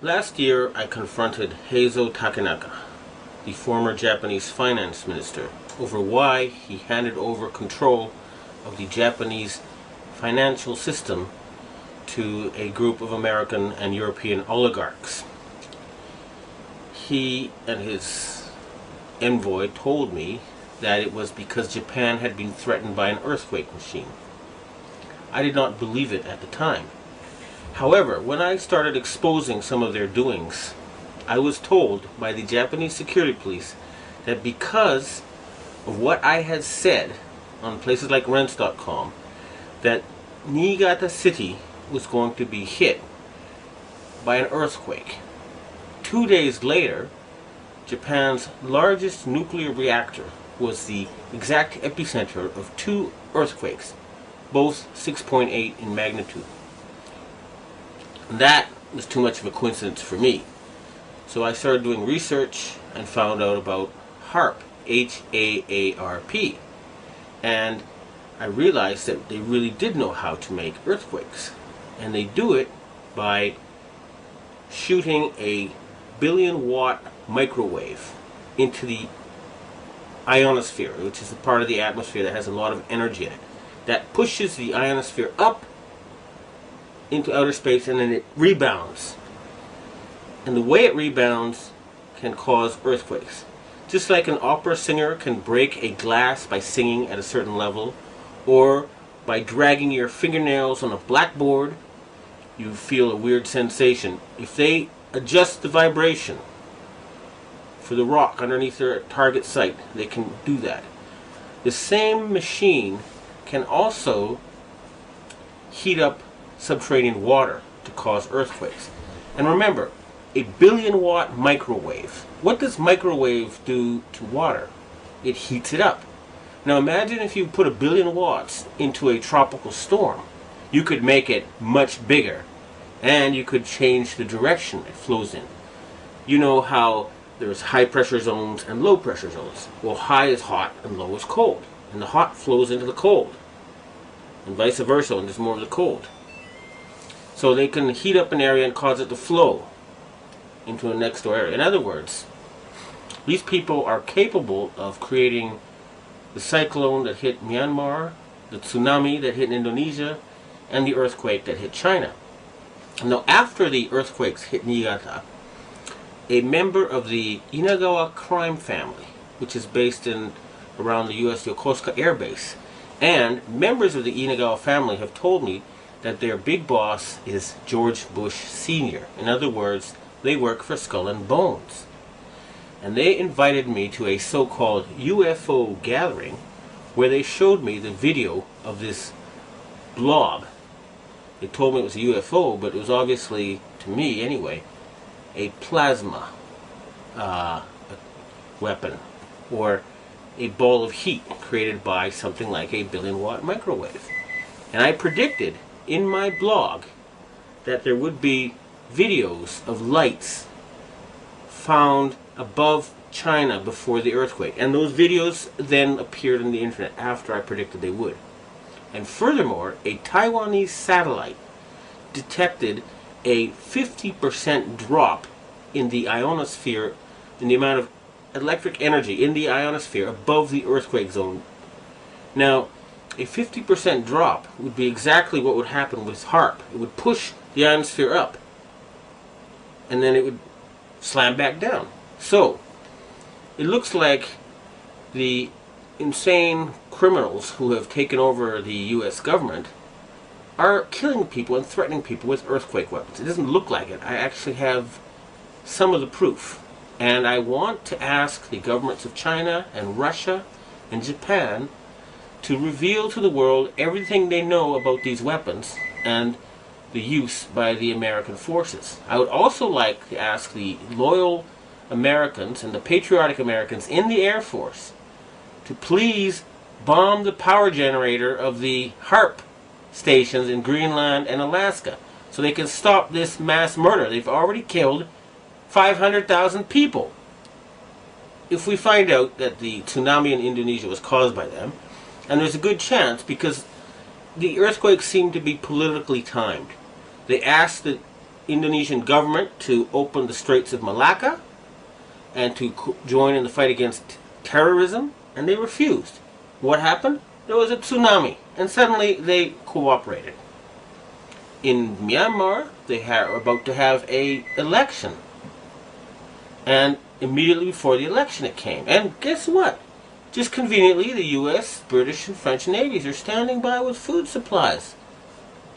Last year, I confronted Heizo Takenaka, the former Japanese finance minister, over why he handed over control of the Japanese financial system to a group of American and European oligarchs. He and his envoy told me that it was because Japan had been threatened by an earthquake machine. I did not believe it at the time. However, when I started exposing some of their doings, I was told by the Japanese security police that because of what I had said on places like rents.com, that Niigata City was going to be hit by an earthquake. 2 days later, Japan's largest nuclear reactor was the exact epicenter of 2 earthquakes, both 6.8 in magnitude. That was too much of a coincidence for me. So I started doing research and found out about HAARP, H-A-A-R-P. And I realized that they really did know how to make earthquakes. And they do it by shooting a billion-watt microwave into the ionosphere, which is the part of the atmosphere that has a lot of energy in it. That pushes the ionosphere up into outer space, and then it rebounds. And the way it rebounds can cause earthquakes. Just like an opera singer can break a glass by singing at a certain level, or by dragging your fingernails on a blackboard, you feel a weird sensation. If they adjust the vibration for the rock underneath their target site, they can do that. The same machine can also heat up subterranean water to cause earthquakes. And remember, a billion-watt microwave. What does microwave do to water? It heats it up. Now imagine if you put 1 billion watts into a tropical storm. You could make it much bigger, and you could change the direction it flows in. You know how there's high pressure zones and low pressure zones. Well, high is hot and low is cold. And the hot flows into the cold. And vice versa, and there's more of the cold. So they can heat up an area and cause it to flow into a next door area. In other words, these people are capable of creating the cyclone that hit Myanmar, the tsunami that hit Indonesia, and the earthquake that hit China. Now, after the earthquakes hit Niigata, a member of the Inagawa crime family, which is based in around the U.S. Yokosuka Air Base, and members of the Inagawa family have told me that their big boss is George Bush Sr. In other words, they work for Skull and Bones. And they invited me to a so-called UFO gathering where they showed me the video of this blob. They told me it was a UFO, but it was obviously, to me anyway, a plasma weapon, or a ball of heat created by something like a billion-watt microwave. And I predicted in my blog that there would be videos of lights found above China before the earthquake. And those videos then appeared on the internet after I predicted they would. And furthermore, a Taiwanese satellite detected a 50% drop in the ionosphere, in the amount of electric energy in the ionosphere above the earthquake zone. Now, a 50% drop would be exactly what would happen with HAARP. It would push the ionosphere up, and then it would slam back down. So, it looks like the insane criminals who have taken over the U.S. government are killing people and threatening people with earthquake weapons. It doesn't look like it. I actually have some of the proof. And I want to ask the governments of China and Russia and Japan to reveal to the world everything they know about these weapons and the use by the American forces. I would also like to ask the loyal Americans and the patriotic Americans in the Air Force to please bomb the power generator of the HAARP stations in Greenland and Alaska so they can stop this mass murder. They've already killed 500,000 people. If we find out that the tsunami in Indonesia was caused by them, and there's a good chance because the earthquakes seem to be politically timed. They asked the Indonesian government to open the Straits of Malacca and to join in the fight against terrorism, and they refused. What happened? There was a tsunami, and suddenly they cooperated. In Myanmar, they were about to have an election, and immediately before the election it came. And guess what? Just conveniently, the U.S., British, and French navies are standing by with food supplies.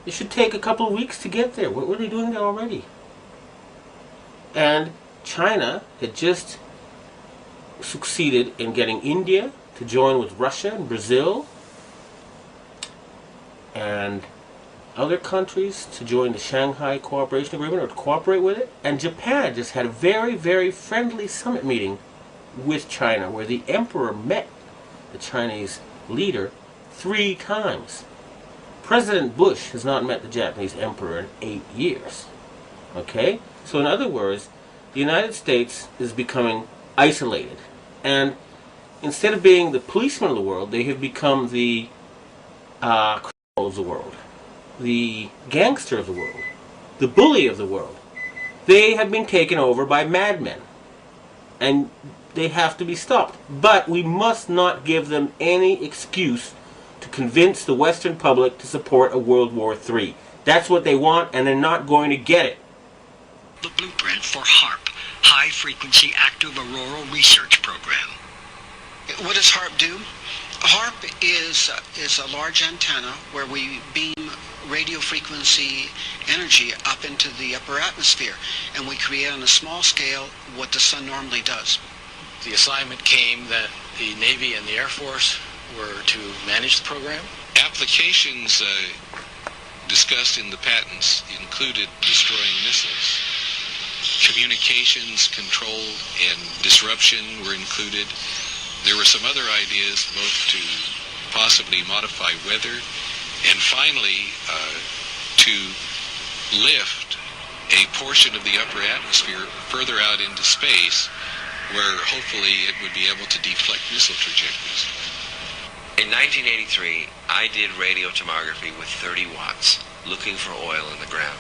It should take a couple of weeks to get there. What were they doing there already? And China had just succeeded in getting India to join with Russia and Brazil and other countries to join the Shanghai Cooperation Agreement or to cooperate with it. And Japan just had a very, very friendly summit meeting with China where the emperor met the Chinese leader 3 times. President Bush has not met the Japanese emperor in 8 years. Okay? So in other words, the United States is becoming isolated. And instead of being the policeman of the world, they have become the criminal of the world, the gangster of the world, the bully of the world. They have been taken over by madmen. And they have to be stopped. But we must not give them any excuse to convince the Western public to support a World War III. That's what they want, and they're not going to get it. The blueprint for HAARP, High Frequency Active Auroral Research Program. What does HAARP do? HAARP is a large antenna where we beam radio frequency energy up into the upper atmosphere, and we create on a small scale what the sun normally does. The assignment came that the Navy and the Air Force were to manage the program. Applications discussed in the patents included destroying missiles. Communications control and disruption were included. There were some other ideas, both to possibly modify weather and finally to lift a portion of the upper atmosphere further out into space where hopefully it would be able to deflect missile trajectories. In 1983, I did radio tomography with 30 watts, looking for oil in the ground.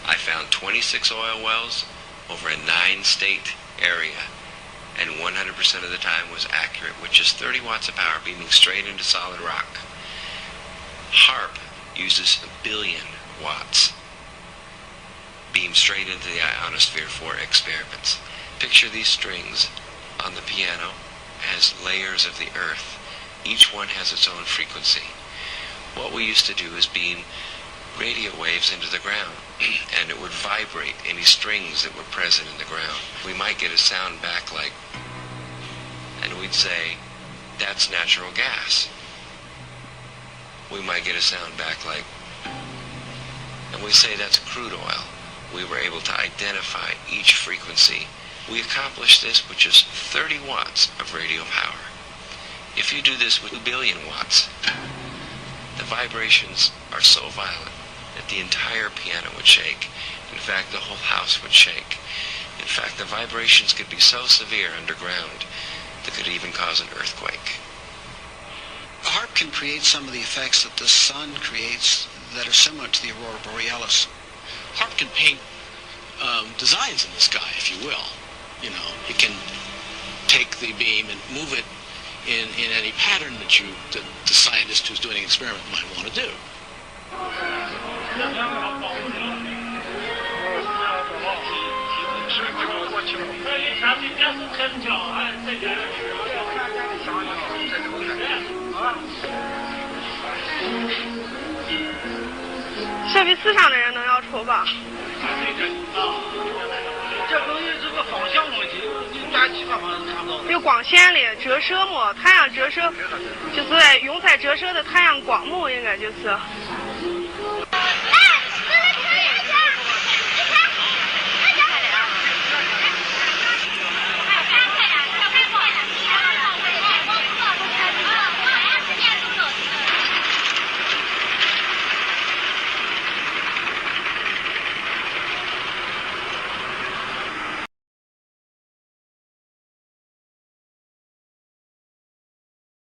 I found 26 oil wells over a 9-state area, and 100% of the time was accurate, with just 30 watts of power beaming straight into solid rock. HAARP uses 1 billion watts, beamed straight into the ionosphere for experiments. Picture these strings on the piano as layers of the earth. Each one has its own frequency. What we used to do is beam radio waves into the ground, and it would vibrate any strings that were present in the ground. We might get a sound back like, and we'd say, that's natural gas. We might get a sound back like, and we say that's crude oil. We were able to identify each frequency. We accomplished this with just 30 watts of radio power. If you do this with 1 billion watts, the vibrations are so violent that the entire piano would shake. In fact, the whole house would shake. In fact, the vibrations could be so severe underground that could even cause an earthquake. HAARP can create some of the effects that the sun creates that are similar to the aurora borealis. HAARP can paint designs in the sky, if you will. You know, it can take the beam and move it in any pattern that the scientist who's doing an experiment might want to do.设备思想的人能要抽吧？这东西是个方向问题，你打其他方向看不到。有光线的折射嘛，太阳折射就是用在折射的太阳光幕，应该就是。